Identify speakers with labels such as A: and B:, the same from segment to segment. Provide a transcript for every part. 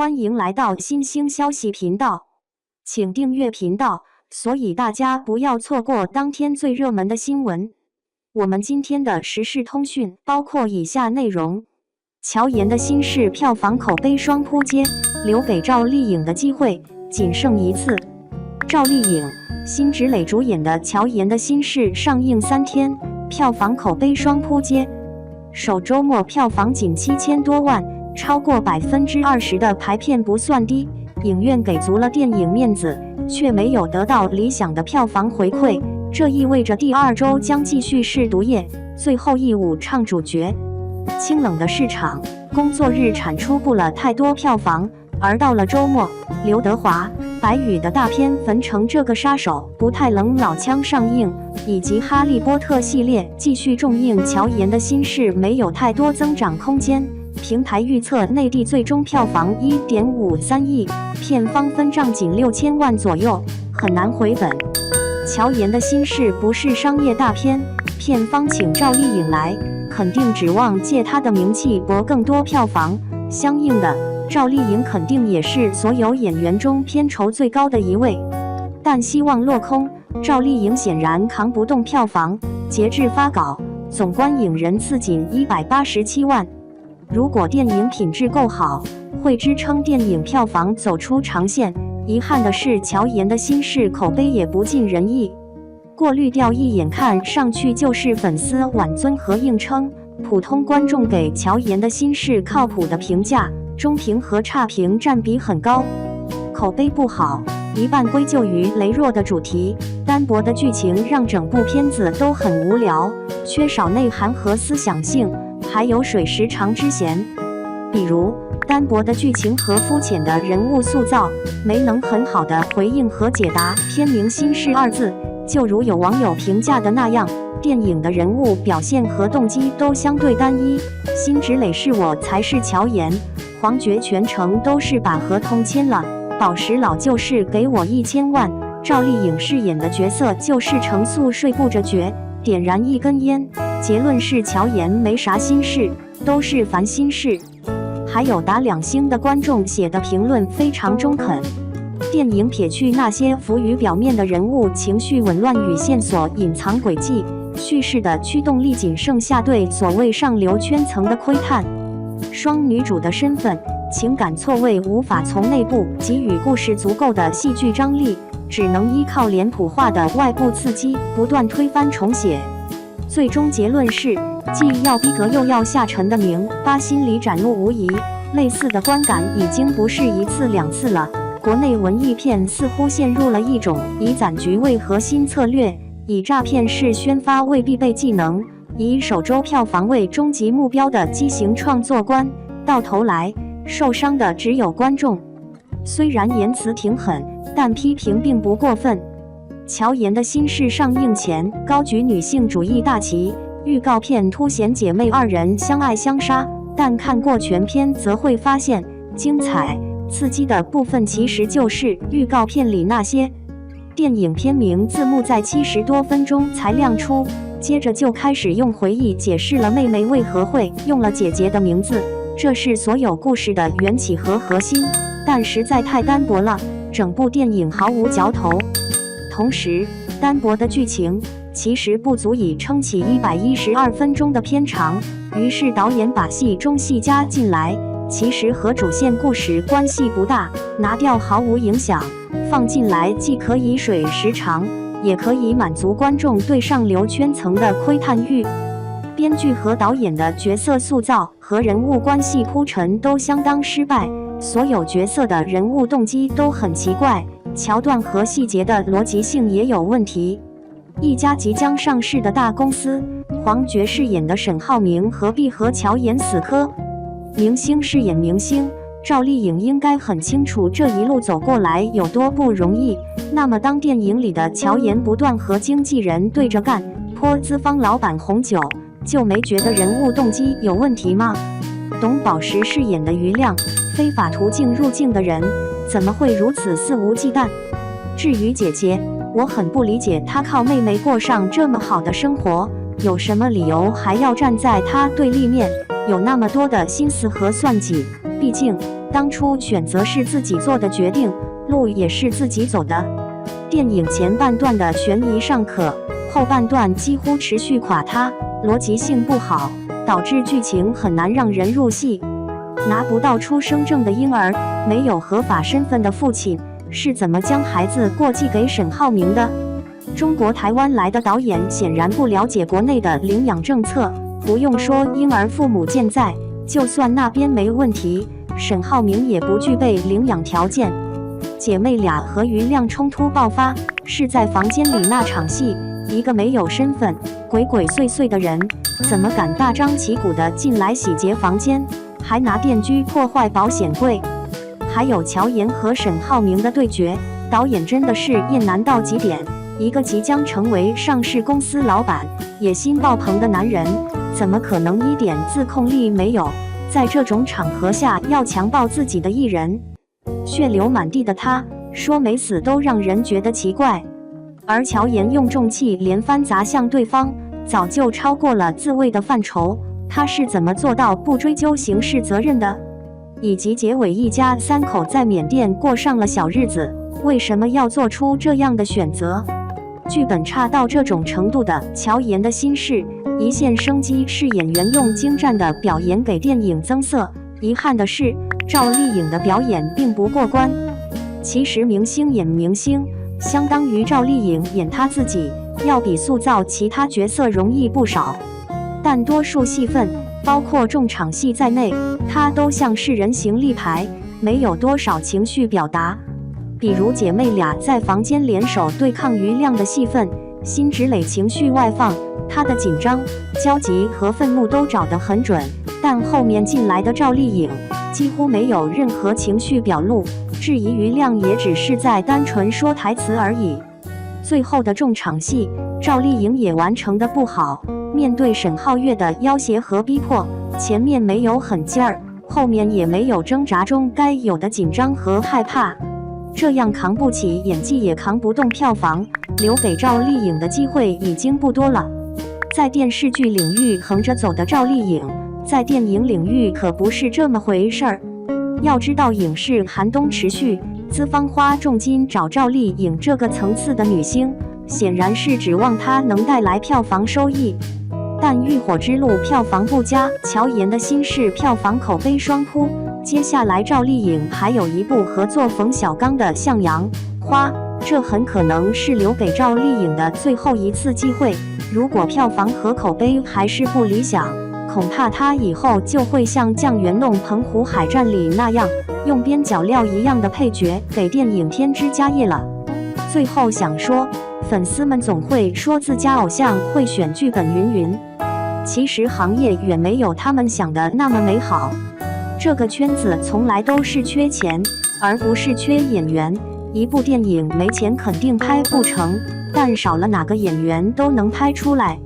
A: 欢迎来到新兴消息频道，请订阅频道，所以大家不要错过当天最热门的新闻。我们今天的时事通讯包括以下内容：乔妍的心事票房口碑双扑街，留给赵丽颖的机会仅剩一次。赵丽颖、辛芷蕾主演的《乔妍的心事》上映3天，票房口碑双扑街，首周末票房仅7000多万。超过20%的排片不算低，影院给足了电影面子，却没有得到理想的票房回馈，这意味着第2周将继续是毒液最后一舞唱主角。清冷的市场，工作日产出不了太多票房，而到了周末，刘德华、白宇的大片《焚城这个杀手不太冷》老枪上映，以及《哈利波特》系列继续重映，乔妍的心事没有太多增长空间。平台预测内地最终票房1.53亿，片方分账仅6000万左右，很难回本。乔妍的心事不是商业大片，片方请赵丽颖来，肯定指望借她的名气博更多票房，相应的，赵丽颖肯定也是所有演员中片酬最高的一位。但希望落空，赵丽颖显然扛不动票房，截至发稿，总观影人次仅187万。如果电影品质够好，会支撑电影票房走出长线。遗憾的是，乔妍的心事口碑也不尽人意，过滤掉一眼看上去就是粉丝挽尊和硬撑。普通观众给乔妍的心事靠谱的评价，中评和差评占比很高。口碑不好，一半归咎于羸弱的主题，单薄的剧情让整部片子都很无聊，缺少内涵和思想性。还有水时长之嫌，比如单薄的剧情和肤浅的人物塑造，没能很好的回应和解答片名心事2字。就如有网友评价的那样，电影的人物表现和动机都相对单一。辛芷蕾是我才是乔妍，黄觉全程都是把合同签了，宝石老就是给我1000万，赵丽颖饰演的角色就是程素睡不着觉，点燃一根烟。结论是乔妍没啥心事，都是烦心事。还有打2星的观众写的评论非常中肯，电影撇去那些浮于表面的人物情绪紊乱与线索隐藏轨迹，叙事的驱动力仅剩下对所谓上流圈层的窥探。双女主的身份、情感错位无法从内部给予故事足够的戏剧张力，只能依靠脸谱化的外部刺激不断推翻重写。最终结论是，既要逼格又要下沉的明8心理展露无遗，类似的观感已经不是1次2次了。国内文艺片似乎陷入了一种以攒局为核心策略，以诈骗式宣发为必备技能，以首周票房为终极目标的畸形创作观，到头来受伤的只有观众。虽然言辞挺狠，但批评并不过分。乔妍的心事上映前高举女性主义大旗，预告片凸显姐妹2人相爱相杀，但看过全片则会发现，精彩刺激的部分其实就是预告片里那些。电影片名字幕在70多分钟才亮出，接着就开始用回忆解释了妹妹为何会用了姐姐的名字，这是所有故事的缘起和核心，但实在太单薄了，整部电影毫无嚼头。同时，单薄的剧情其实不足以撑起112分钟的片长，于是导演把戏中戏加进来，其实和主线故事关系不大，拿掉毫无影响，放进来既可以水时长，也可以满足观众对上流圈层的窥探欲。编剧和导演的角色塑造和人物关系铺陈都相当失败，所有角色的人物动机都很奇怪，桥段和细节的逻辑性也有问题。一家即将上市的大公司，黄觉饰演的沈浩明何必和乔妍死磕？明星饰演明星，赵丽颖应该很清楚这一路走过来有多不容易。那么当电影里的乔妍不断和经纪人对着干，泼资方老板红酒，就没觉得人物动机有问题吗？董宝石饰演的余亮，非法途径入境的人，怎么会如此肆无忌惮？至于姐姐，我很不理解她靠妹妹过上这么好的生活，有什么理由还要站在她对立面，有那么多的心思和算计？毕竟当初选择是自己做的决定，路也是自己走的。电影前半段的悬疑尚可，后半段几乎持续垮塌，逻辑性不好，导致剧情很难让人入戏。拿不到出生证的婴儿，没有合法身份的父亲，是怎么将孩子过继给沈浩明的？中国台湾来的导演显然不了解国内的领养政策，不用说婴儿父母健在，就算那边没问题，沈浩明也不具备领养条件。姐妹俩和余亮冲突爆发，是在房间里那场戏，一个没有身份、鬼鬼祟祟的人，怎么敢大张旗鼓地进来洗劫房间，还拿电锯破坏保险柜？还有乔妍和沈浩明的对决，导演真的是厌男到极点。一个即将成为上市公司老板、野心爆棚的男人，怎么可能一点自控力没有？在这种场合下要强暴自己的艺人，血流满地的他说没死都让人觉得奇怪。而乔妍用重器连番砸向对方，早就超过了自卫的范畴，他是怎么做到不追究刑事责任的？以及结尾一家三口在缅甸过上了小日子，为什么要做出这样的选择？剧本差到这种程度的乔妍的心事，一线生机是演员用精湛的表演给电影增色。遗憾的是，赵丽颖的表演并不过关。其实明星演明星，相当于赵丽颖演她自己，要比塑造其他角色容易不少。但多数戏份，包括重场戏在内，她都像是人形立牌，没有多少情绪表达。比如姐妹俩在房间联手对抗余亮的戏份，辛芷蕾情绪外放，她的紧张、焦急和愤怒都找得很准，但后面进来的赵丽颖几乎没有任何情绪表露，质疑余亮也只是在单纯说台词而已。最后的重场戏，赵丽颖也完成得不好，面对沈浩月的要挟和逼迫，前面没有狠劲儿，后面也没有挣扎中该有的紧张和害怕。这样扛不起演技，也扛不动票房，留给赵丽颖的机会已经不多了。在电视剧领域横着走的赵丽颖，在电影领域可不是这么回事儿。要知道影视寒冬持续，资方花重金找赵丽颖这个层次的女星，显然是指望她能带来票房收益。但《浴火之路》票房不佳，乔妍的心事票房口碑双扑。接下来赵丽颖还有一部合作冯小刚的《向阳花》，这很可能是留给赵丽颖的最后一次机会。如果票房和口碑还是不理想，恐怕她以后就会像酱园弄澎湖海战里那样，用边角料一样的配角给电影添枝加叶了。最后想说，粉丝们总会说自家偶像会选剧本云云，其实行业远没有他们想的那么美好。这个圈子从来都是缺钱，而不是缺演员。一部电影没钱肯定拍不成，但少了哪个演员都能拍出来。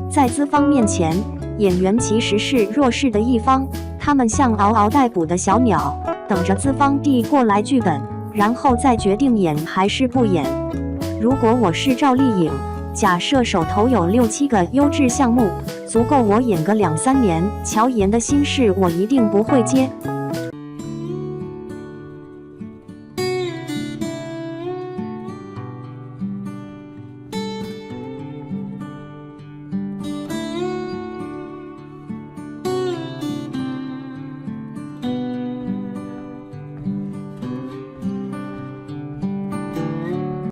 A: 在资方面前，演员其实是弱势的一方，他们像嗷嗷待哺的小鸟，等着资方递过来剧本，然后再决定演还是不演。如果我是赵丽颖，假设手头有6、7个优质项目，足够我演个2、3年，乔妍的心事我一定不会接。